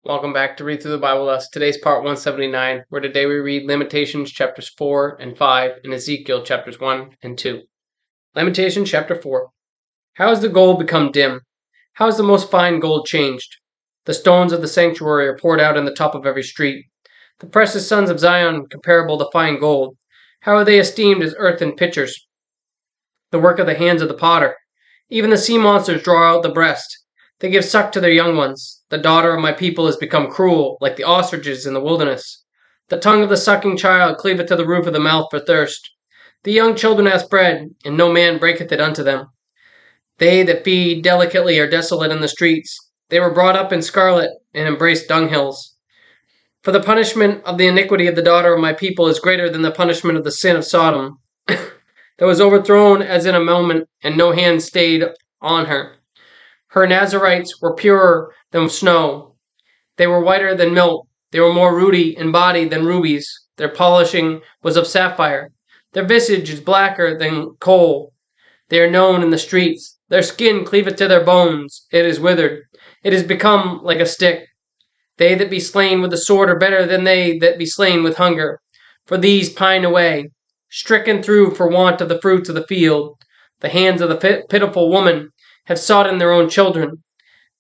Welcome back to Read Through the Bible with us. Today's part 179, where today we read Lamentations chapters 4 and 5 and Ezekiel chapters 1 and 2. Lamentation chapter 4. How has the gold become dim? How has the most fine gold changed? The stones of the sanctuary are poured out in the top of every street. The precious sons of Zion comparable to fine gold. How are they esteemed as earthen pitchers? The work of the hands of the potter. Even the sea monsters draw out the breast. They give suck to their young ones. The daughter of my people has become cruel, like the ostriches in the wilderness. The tongue of the sucking child cleaveth to the roof of the mouth for thirst. The young children ask bread, and no man breaketh it unto them. They that feed delicately are desolate in the streets. They were brought up in scarlet, and embraced dunghills. For the punishment of the iniquity of the daughter of my people is greater than the punishment of the sin of Sodom, that was overthrown as in a moment, and no hand stayed on her. Her Nazarites were purer than snow. They were whiter than milk. They were more ruddy in body than rubies. Their polishing was of sapphire. Their visage is blacker than coal. They are known in the streets. Their skin cleaveth to their bones. It is withered. It is become like a stick. They that be slain with the sword are better than they that be slain with hunger. For these pine away, stricken through for want of the fruits of the field. The hands of the pitiful woman have sought in their own children.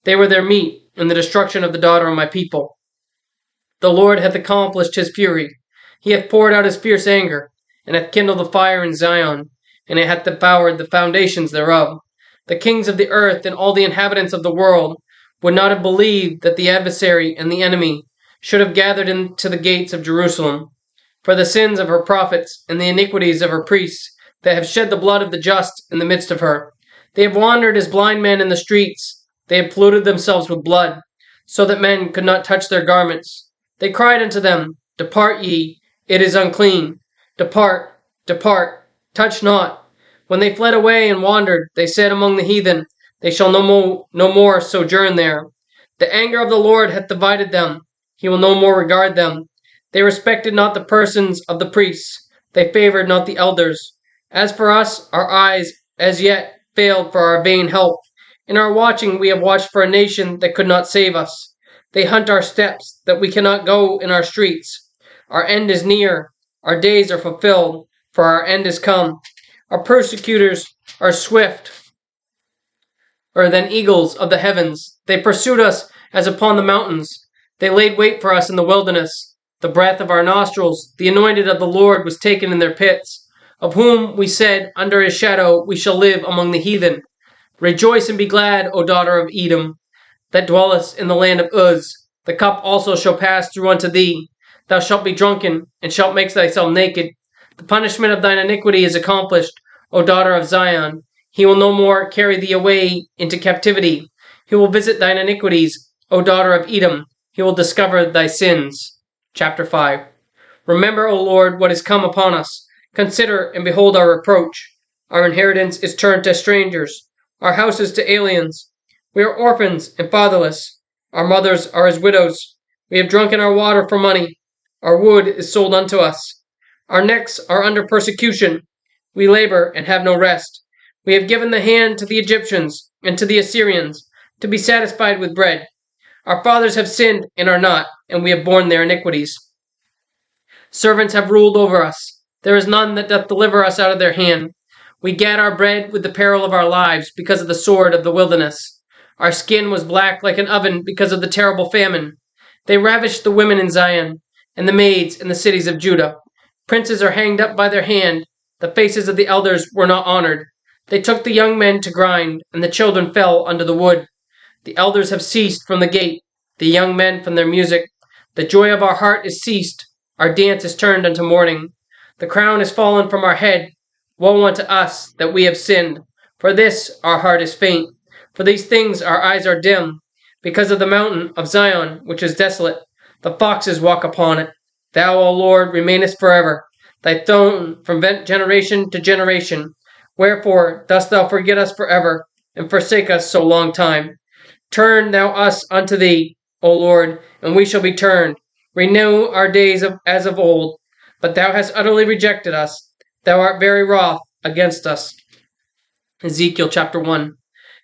They were their meat in the destruction of the daughter of my people. The Lord hath accomplished his fury. He hath poured out his fierce anger, and hath kindled a fire in Zion, and it hath devoured the foundations thereof. The kings of the earth and all the inhabitants of the world would not have believed that the adversary and the enemy should have gathered into the gates of Jerusalem. For the sins of her prophets and the iniquities of her priests, that have shed the blood of the just in the midst of her. They have wandered as blind men in the streets. They have polluted themselves with blood, so that men could not touch their garments. They cried unto them, Depart ye, it is unclean. Depart, depart, touch not. When they fled away and wandered, they said among the heathen, They shall no more sojourn there. The anger of the Lord hath divided them. He will no more regard them. They respected not the persons of the priests. They favored not the elders. As for us, our eyes as yet failed for our vain help. In our watching we have watched for a nation that could not save us. They hunt our steps, that we cannot go in our streets. Our end is near, our days are fulfilled, for our end is come. Our persecutors are swifter than eagles of the heavens. They pursued us as upon the mountains. They laid wait for us in the wilderness. The breath of our nostrils, the anointed of the Lord, was taken in their pits. Of whom we said, Under his shadow we shall live among the heathen. Rejoice and be glad, O daughter of Edom, that dwellest in the land of Uz. The cup also shall pass through unto thee. Thou shalt be drunken, and shalt make thyself naked. The punishment of thine iniquity is accomplished, O daughter of Zion. He will no more carry thee away into captivity. He will visit thine iniquities, O daughter of Edom. He will discover thy sins. Chapter 5. Remember, O Lord, what is come upon us. Consider and behold our reproach. Our inheritance is turned to strangers, our houses to aliens. We are orphans and fatherless. Our mothers are as widows. We have drunken our water for money. Our wood is sold unto us. Our necks are under persecution. We labor and have no rest. We have given the hand to the Egyptians and to the Assyrians to be satisfied with bread. Our fathers have sinned and are not, and we have borne their iniquities. Servants have ruled over us. There is none that doth deliver us out of their hand. We gat our bread with the peril of our lives because of the sword of the wilderness. Our skin was black like an oven because of the terrible famine. They ravished the women in Zion, and the maids in the cities of Judah. Princes are hanged up by their hand. The faces of the elders were not honored. They took the young men to grind, and the children fell under the wood. The elders have ceased from the gate, the young men from their music. The joy of our heart is ceased. Our dance is turned unto mourning. The crown is fallen from our head. Woe unto us that we have sinned. For this our heart is faint. For these things our eyes are dim. Because of the mountain of Zion, which is desolate, the foxes walk upon it. Thou, O Lord, remainest forever. Thy throne from generation to generation. Wherefore dost thou forget us forever, and forsake us so long time? Turn thou us unto thee, O Lord, and we shall be turned. Renew our days as of old. But thou hast utterly rejected us. Thou art very wroth against us. Ezekiel chapter 1.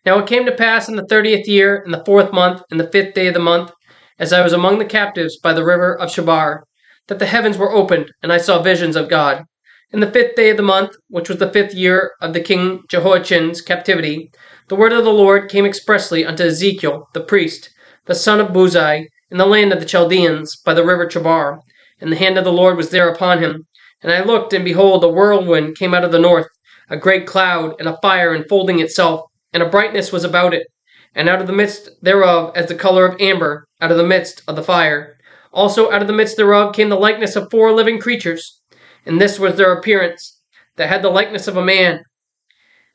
Now it came to pass in the 30th year, in the 4th month, in the 5th day of the month, as I was among the captives by the river of Shabar, that the heavens were opened, and I saw visions of God. In the 5th day of the month, which was the 5th year of the king Jehoiachin's captivity, the word of the Lord came expressly unto Ezekiel, the priest, the son of Buzi, in the land of the Chaldeans, by the river Chabar. And the hand of the Lord was there upon him. And I looked, and behold, a whirlwind came out of the north, a great cloud, and a fire enfolding itself, and a brightness was about it. And out of the midst thereof, as the color of amber, out of the midst of the fire. Also out of the midst thereof came the likeness of 4 living creatures. And this was their appearance, that had the likeness of a man.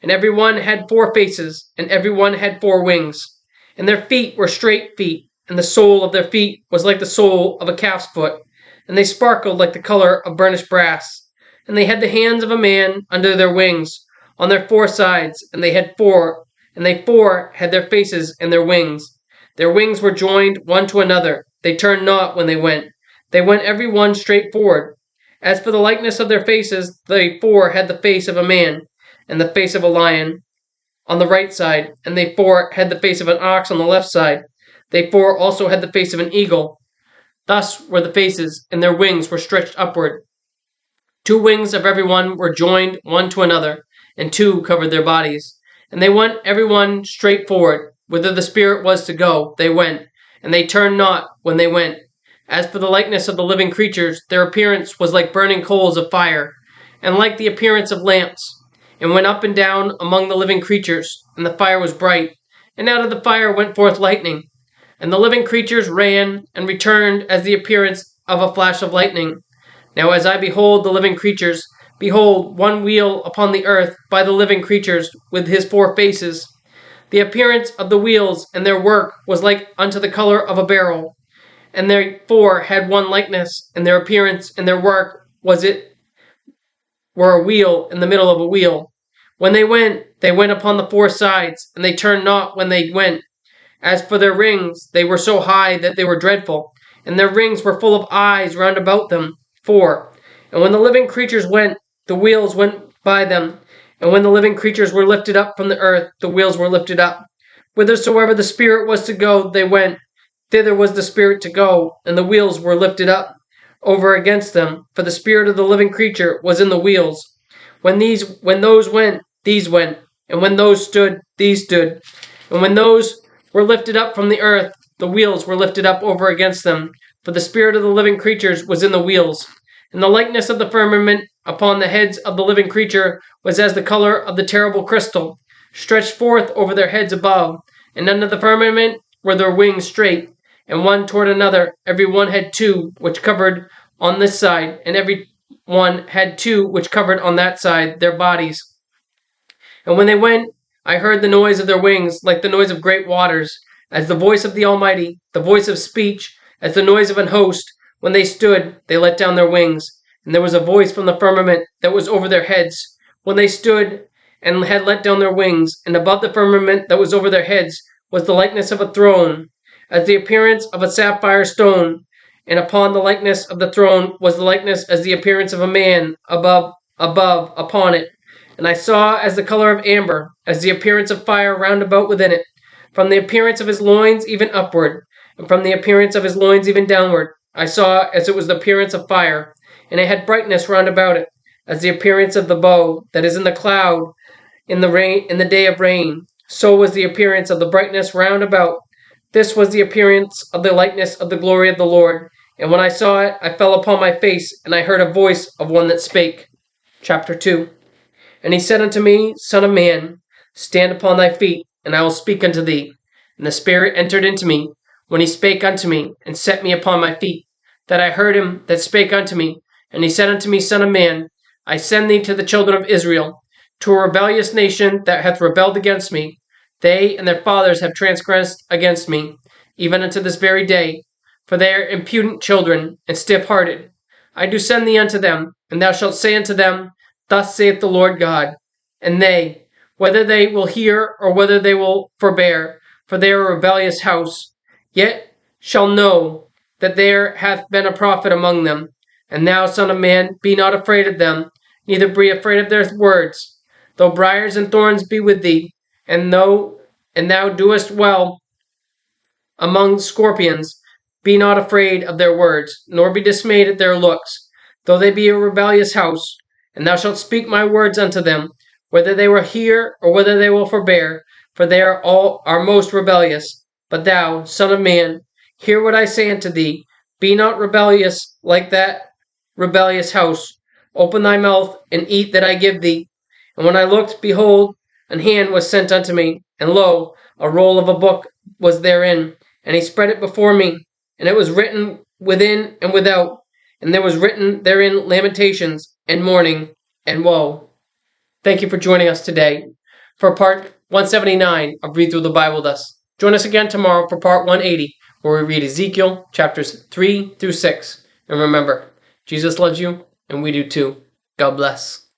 And every one had 4 faces, and every one had 4 wings. And their feet were straight feet, and the sole of their feet was like the sole of a calf's foot, and they sparkled like the color of burnished brass. And they had the hands of a man under their wings, on their 4 sides, and they 4 had their faces and their wings. Their wings were joined one to another. They turned not when they went. They went every one straight forward. As for the likeness of their faces, they 4 had the face of a man, and the face of a lion on the right side, and they 4 had the face of an ox on the left side. They 4 also had the face of an eagle. Thus were the faces, and their wings were stretched upward. 2 wings of every one were joined one to another, and 2 covered their bodies. And they went every one straight forward. Whither the Spirit was to go, they went, and they turned not when they went. As for the likeness of the living creatures, their appearance was like burning coals of fire, and like the appearance of lamps, and went up and down among the living creatures, and the fire was bright, and out of the fire went forth lightning. And the living creatures ran and returned as the appearance of a flash of lightning. Now as I behold the living creatures, behold, one wheel upon the earth by the living creatures with his 4 faces. The appearance of the wheels and their work was like unto the color of a beryl, and their 4 had one likeness, and their appearance and their work were a wheel in the middle of a wheel. When they went upon the 4 sides, and they turned not when they went. As for their rings, they were so high that they were dreadful, and their rings were full of eyes round about them. 4. And when the living creatures went, the wheels went by them. And when the living creatures were lifted up from the earth, the wheels were lifted up. Whithersoever the Spirit was to go, they went. Thither was the Spirit to go, and the wheels were lifted up over against them, for the spirit of the living creature was in the wheels. When those went, these went, and when those stood, these stood. And when those were lifted up from the earth, the wheels were lifted up over against them, for the spirit of the living creatures was in the wheels. And the likeness of the firmament upon the heads of the living creature was as the color of the terrible crystal, stretched forth over their heads above, and under the firmament were their wings straight, and one toward another. Every one had 2, which covered on this side, and every one had 2, which covered on that side, their bodies. And when they went, I heard the noise of their wings, like the noise of great waters, as the voice of the Almighty, the voice of speech, as the noise of an host. When they stood, they let down their wings, and there was a voice from the firmament that was over their heads. When they stood and had let down their wings, and above the firmament that was over their heads was the likeness of a throne, as the appearance of a sapphire stone, and upon the likeness of the throne was the likeness as the appearance of a man above upon it. And I saw as the color of amber, as the appearance of fire round about within it, from the appearance of his loins even upward, and from the appearance of his loins even downward. I saw as it was the appearance of fire, and it had brightness round about it, as the appearance of the bow that is in the cloud in the day of rain. So was the appearance of the brightness round about. This was the appearance of the likeness of the glory of the Lord. And when I saw it, I fell upon my face, and I heard a voice of one that spake. Chapter 2. And he said unto me, Son of man, stand upon thy feet, and I will speak unto thee. And the Spirit entered into me, when he spake unto me, and set me upon my feet, that I heard him that spake unto me. And he said unto me, Son of man, I send thee to the children of Israel, to a rebellious nation that hath rebelled against me. They and their fathers have transgressed against me, even unto this very day, for they are impudent children, and stiff-hearted. I do send thee unto them, and thou shalt say unto them, Thus saith the Lord God. And they, whether they will hear, or whether they will forbear, for they are a rebellious house, yet shall know that there hath been a prophet among them. And thou, son of man, be not afraid of them, neither be afraid of their words. Though briars and thorns be with thee, and thou doest well among scorpions, Be not afraid of their words, nor be dismayed at their looks, though they be a rebellious house. And thou shalt speak my words unto them, whether they will hear or whether they will forbear, for they are most rebellious. But thou, son of man, hear what I say unto thee. Be not rebellious like that rebellious house. Open thy mouth and eat that I give thee. And when I looked, behold, an hand was sent unto me, and lo, a roll of a book was therein. And he spread it before me, and it was written within and without, and there was written therein lamentations, and mourning, and woe. Thank you for joining us today for part 179 of Read Through the Bible with us. Join us again tomorrow for part 180, where we read Ezekiel chapters 3 through 6. And remember, Jesus loves you, and we do too. God bless.